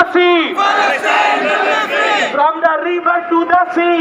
the sea. From the river to the sea.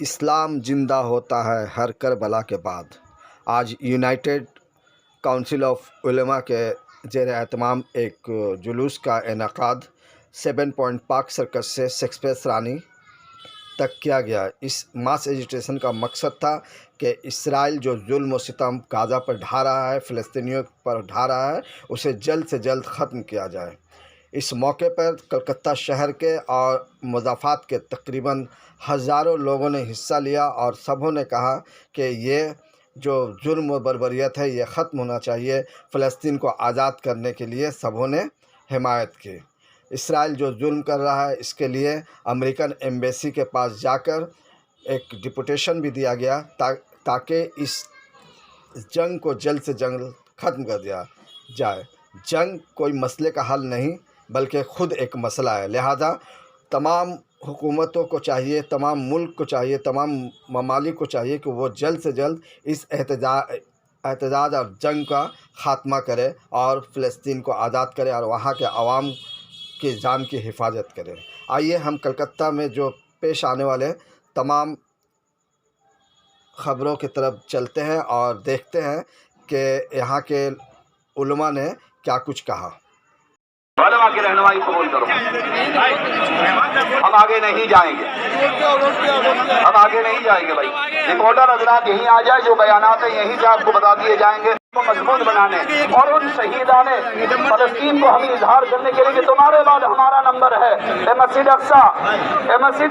इस्लाम जिंदा होता है हर करबला के बाद। आज यूनाइटेड काउंसिल ऑफ उलमा के ज़ेर एहतमाम एक जुलूस का इनेकाद 7 पॉइंट पार्क सर्कस से शेक्सपियर रानी तक किया गया। इस मास एजिटेशन का मकसद था कि इसराइल जो जुल्म व सितम गाज़ा पर ढा रहा है, फ़लस्तीनियों पर ढा रहा है, उसे जल्द से जल्द ख़त्म किया जाए। इस मौके पर कलकत्ता शहर के और मुज़ाफ़ात के तकरीबन हज़ारों लोगों ने हिस्सा लिया और सबों ने कहा कि ये जो जुल्म व बर्बरियत है ये ख़त्म होना चाहिए। फ़लस्तीन को आज़ाद करने के लिए सबों ने हिमायत की। इसराइल जो जुल्म कर रहा है इसके लिए अमेरिकन एम्बेसी के पास जाकर एक डिपुटेशन भी दिया गया ताकि इस जंग को जल्द से जल्द ख़त्म कर दिया जाए। जंग कोई मसले का हल नहीं बल्कि ख़ुद एक मसला है। लिहाजा तमाम हुकूमतों को चाहिए, तमाम मुल्क को चाहिए, तमाम ममालिक को चाहिए कि वो जल्द से जल्द इस एहतजाज और जंग का ख़ात्मा करे और फ़लस्तीन को आज़ाद करे और वहाँ के अवाम की जान की हिफाजत करे। आइए हम कलकत्ता में जो पेश आने वाले तमाम ख़बरों की तरफ चलते हैं और देखते हैं कि यहाँ के उलमा ने क्या कुछ कहा। उलमा की रहनुमाई कबूल करो। हम आगे नहीं जाएंगे, हम आगे नहीं जाएंगे भाई। रिपोर्टर हजरात यहीं आ जाए, जो बयानात है यहीं से आपको बता दिए जाएंगे। मजबूत बनाने और उन शहीदाने फ़लस्तीन को हमें इजहार करने के लिए कि तुम्हारे बाद हमारा नंबर है। मस्जिद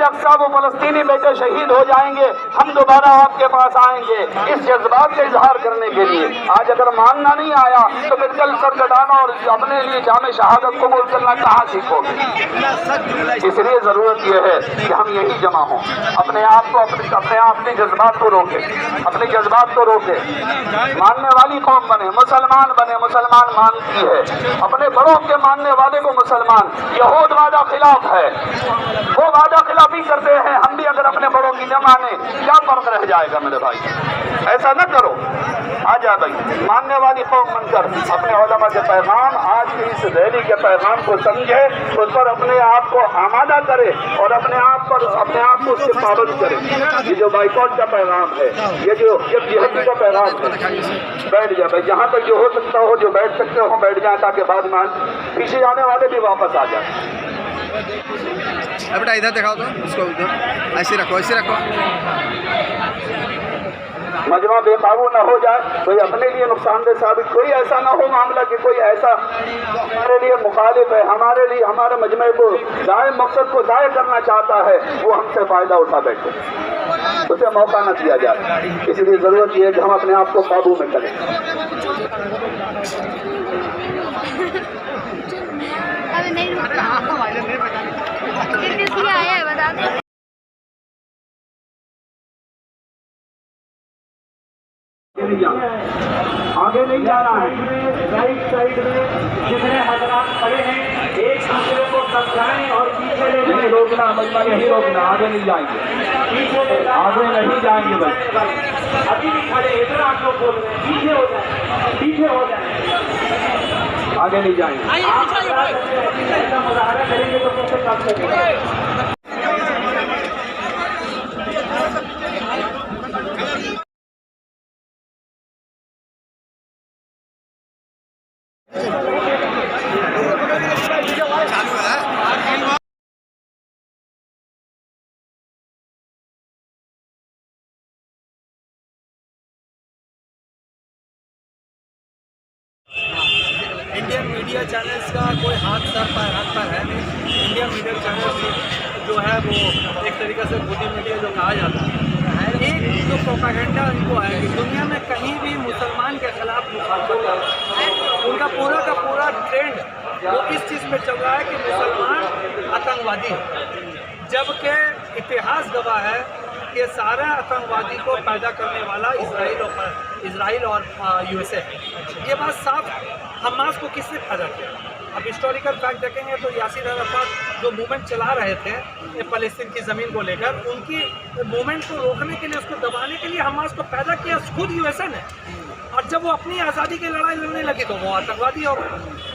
अक्सा वो फ़लस्तीनी बेटे शहीद हो जाएंगे, हम दोबारा आपके पास आएंगे इस जज्बात का इजहार करने के लिए। आज अगर मानना नहीं आया तो फिर कल सर कटाना और अपने लिए जामे शहादत कबूल करना कहाँ सीखोगे। इसलिए ज़रूरत यह है कि हम यही जमा हों, अपने आप को अपने जज्बात को रोके, अपने जज्बात को रोके, मानने वाली कौम बने, मुसलमान बने। मुसलमान मानती है अपने बड़ों के मानने वाले को मुसलमान। यहूद वादा खिलाफ है, वो वादा खिलाफी करते हैं, हम भी अगर अपने बड़ों की न माने क्या फर्क रह जाएगा मेरे भाई। ऐसा न करो। आ जा भाई, मानने वाली कौम बनकर अपने उलमा के पैगाम, आज की इस रैली के पैगाम को समझे, उस पर अपने आप को आमादा करे और अपने आप को उससे पाबंद करे। ये जो बाइकॉट का पैगाम है, ये जिहादी का पैगाम है, बैठ जाए भाई। जहाँ तक जो हो सकता हो, जो बैठ सकते हो बैठ जाए ताकि बाद में पीछे जाने वाले भी वापस आ जाए। बेटा इधर दिखाओ तो इसको, ऐसे रखो, ऐसे रखो। मजमा बेकाबू न हो जाए, कोई अपने लिए नुकसानदेह साबित, कोई ऐसा ना हो मामला कि कोई ऐसा हमारे लिए मुखालिफ है, हमारे लिए हमारे मजमे को दाएं मकसद को दाएं करना चाहता है, वो हमसे फ़ायदा उठा बैठे, उसे मौका न दिया जाए। इसलिए ज़रूरत यह है कि हम अपने आप को काबू में करें। आगे नहीं जाना है। राइट साइड में जितने हजरात खड़े हैं एक दूसरे को समझाएं और पीछे ले नहीं रोकना, मजमा यही रोकना, आगे नहीं जाएंगे, आगे नहीं जाएंगे भाई। अभी भी खड़े इधर आप लोग बोल रहे हैं, पीछे हो जाए, पीछे हो जाए, आगे नहीं जाएंगे। मुजाहरा करेंगे तो सबसे कम करेंगे। इंडियन मीडिया चैनल्स का कोई हाथ पर है नहीं। इंडियन मीडिया चैनल्स जो है वो एक तरीक़े से खुदी मीडिया जो कहा जाता है, एक जो प्रोपेगेंडा उनको है कि दुनिया में कहीं भी मुसलमान के खिलाफ मुखालफत है, उनका पूरा का पूरा ट्रेंड वो इस चीज़ पे चल रहा है कि मुसलमान आतंकवादी है, जबकि इतिहास गवाह है कि सारा आतंकवादी को पैदा करने वाला इसराइल और इसराइल और यूएसए है। ये बात साफ, हमास को किसने फायदा किया? अब हिस्टोरिकल फैक्ट देखेंगे तो यासिर अराफात जो मूवमेंट चला रहे थे ये फ़लस्तीन की ज़मीन को लेकर, उनकी मूवमेंट को रोकने के लिए, उसको दबाने के लिए हमास को पैदा किया खुद यूएसए ने। और जब वो अपनी आज़ादी की लड़ाई लड़ने लगे तो वो आतंकवादी हो गए।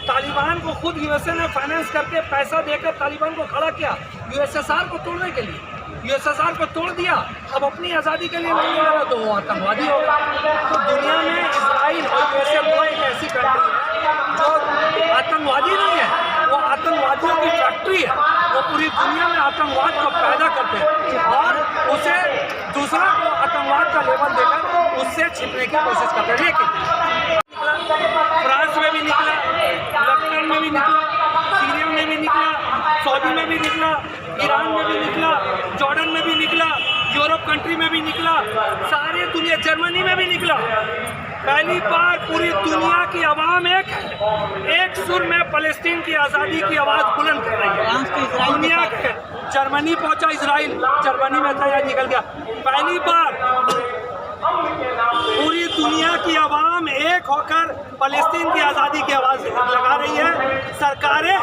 तालिबान को खुद यूएसए ने फाइनेंस करके पैसा देकर तालिबान को खड़ा किया यूएसएसआर को तोड़ने के लिए। यूएसएसआर को तोड़ दिया, अब अपनी आज़ादी के लिए लड़ने लगा तो वो आतंकवादी हो गया। तो दुनिया में इसराइल और यूएसए दोनों एक ऐसी कंट्री है जो आतंकवादी नहीं है, वो आतंकवादियों की फैक्ट्री है। वो पूरी दुनिया में आतंकवाद को पैदा करते हैं और उसे दूसरा को आतंकवाद का लेबल देकर उससे छिपने की कोशिश करते हैं। लेकिन फ्रांस में भी निकला, लेबनान में भी निकला, सीरिया में भी निकला, सऊदी में भी निकला, ईरान में भी निकला, जॉर्डन में भी निकला, यूरोप कंट्री में भी निकला, सारे दुनिया, जर्मनी में भी निकला। पहली बार पूरी दुनिया की आवाम एक है, एक सुर में फ़लस्तीन की आज़ादी की आवाज़ बुलंद कर रही है। दुनिया के जर्मनी पहुंचा, इसराइल जर्मनी में था या निकल गया। पहली बार पूरी दुनिया की आवाम एक होकर फ़लस्तीन की आज़ादी की आवाज़ लगा रही है। सरकारें,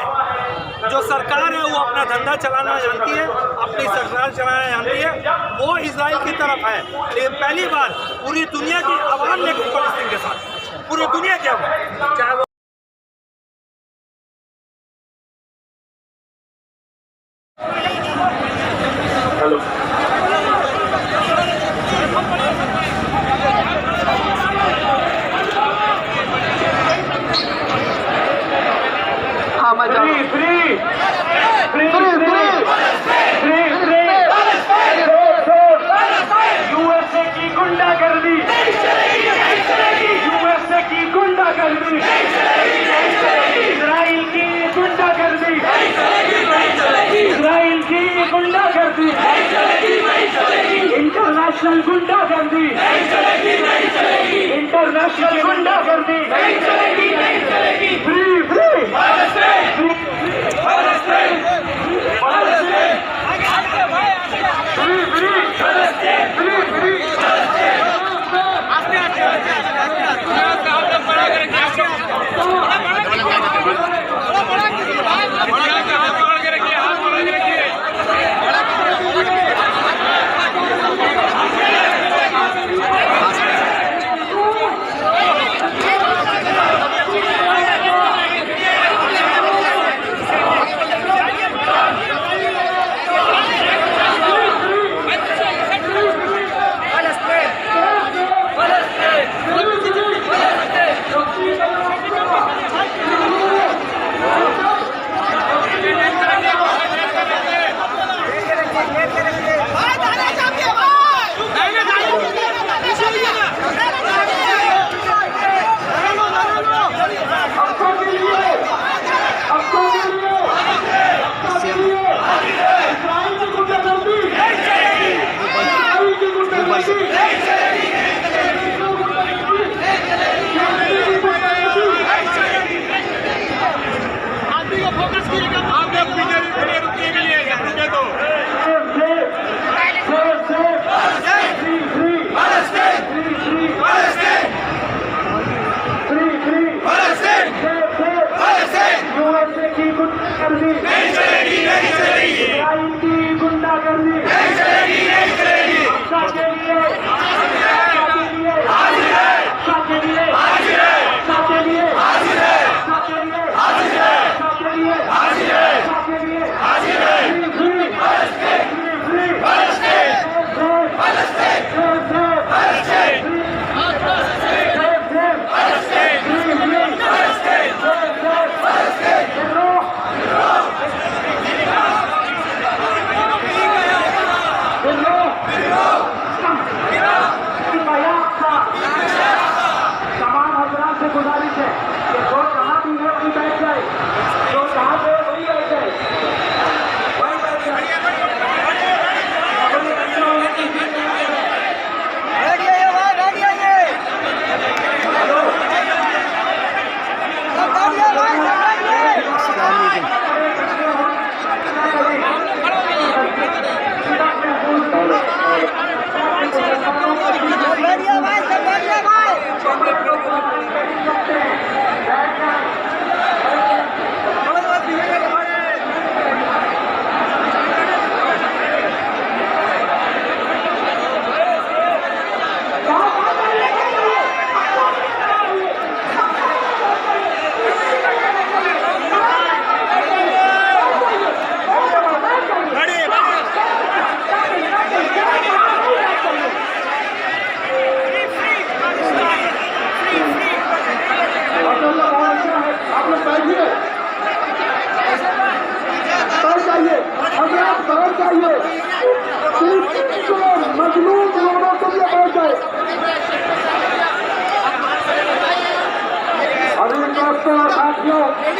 जो सरकार है वो अपना धंधा चलाना जानती है, अपनी सरकार चलाना जानती है, वो इजराइल की तरफ है। लेकिन पहली बार पूरी दुनिया की आवाम ने फ़लस्तीन के साथ, पूरी दुनिया की आवाम, चाहे वो यूएसए की गुंडागर्दी, यूएसए की गुंडागर्दी, इजराइल की गुंडागर्दी, इजराइल की गुंडागर्दी, इंटरनेशनल गुंडागर्दी, इंटरनेशनल गुंडागर्दी, फ्री फ्री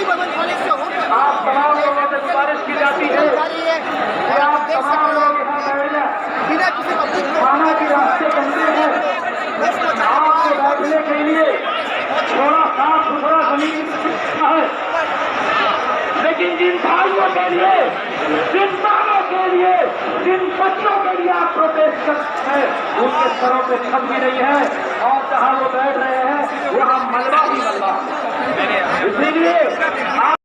आप तमाम लोगों से गुजारिश की जाती है कि आप तमाम लोग यहाँ बैठ जाए। खाना के रास्ते बनते हैं, आपको बैठने के लिए थोड़ा साफ सुथरा जमीन है, लेकिन जिन भाइयों के लिए, जिन मानों के लिए, जिन बच्चों के लिए आप प्रोटेस्ट करते हैं, उनके सरों पे छत भी नहीं है और जहाँ वो बैठ रहे हैं वहाँ मलबा ही मलबा। इसीलिए आप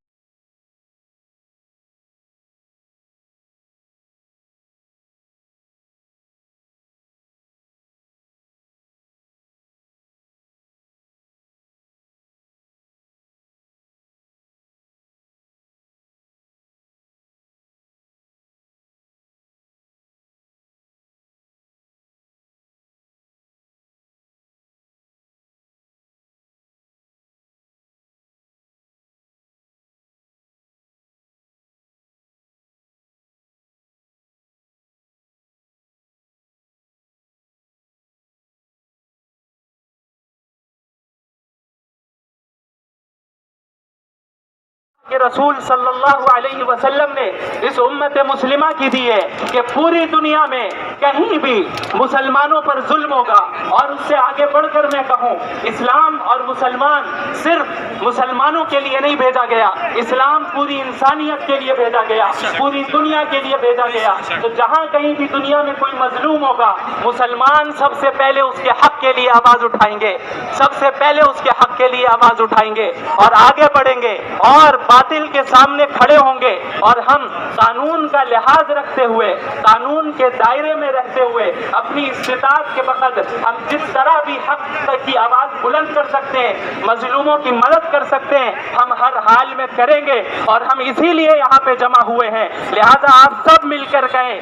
कि रसूल सल्लल्लाहु अलैहि वसल्लम ने इस उम्मत मुस्लिमा की दी है कि पूरी दुनिया में कहीं भी मुसलमानों पर जुल्म होगा। और उससे आगे बढ़कर मैं कहूँ, इस्लाम और मुसलमान सिर्फ मुसलमानों के लिए नहीं भेजा गया, इस्लाम पूरी इंसानियत के लिए भेजा गया, पूरी दुनिया के लिए भेजा गया। तो जहाँ कहीं भी दुनिया में कोई मजलूम होगा, मुसलमान सबसे पहले उसके हक के लिए आवाज उठाएंगे, सबसे पहले उसके हक के लिए आवाज उठाएंगे और आगे बढ़ेंगे और बातिल के सामने खड़े होंगे। और हम कानून का लिहाज रखते हुए, कानून के दायरे में रहते हुए, अपनी इस्तिताअत के वक़्त हम जिस तरह भी हक की आवाज बुलंद कर सकते हैं, मजलूमों की मदद कर सकते हैं, हम हर हाल में करेंगे। और हम इसीलिए यहाँ पे जमा हुए हैं, लिहाजा आप सब मिलकर कहें।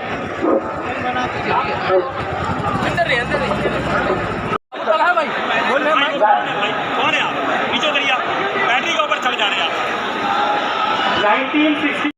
कौन है आप? पीछे उतरिए, बैटरी के ऊपर चढ़ जा रहे हैं आप। 1960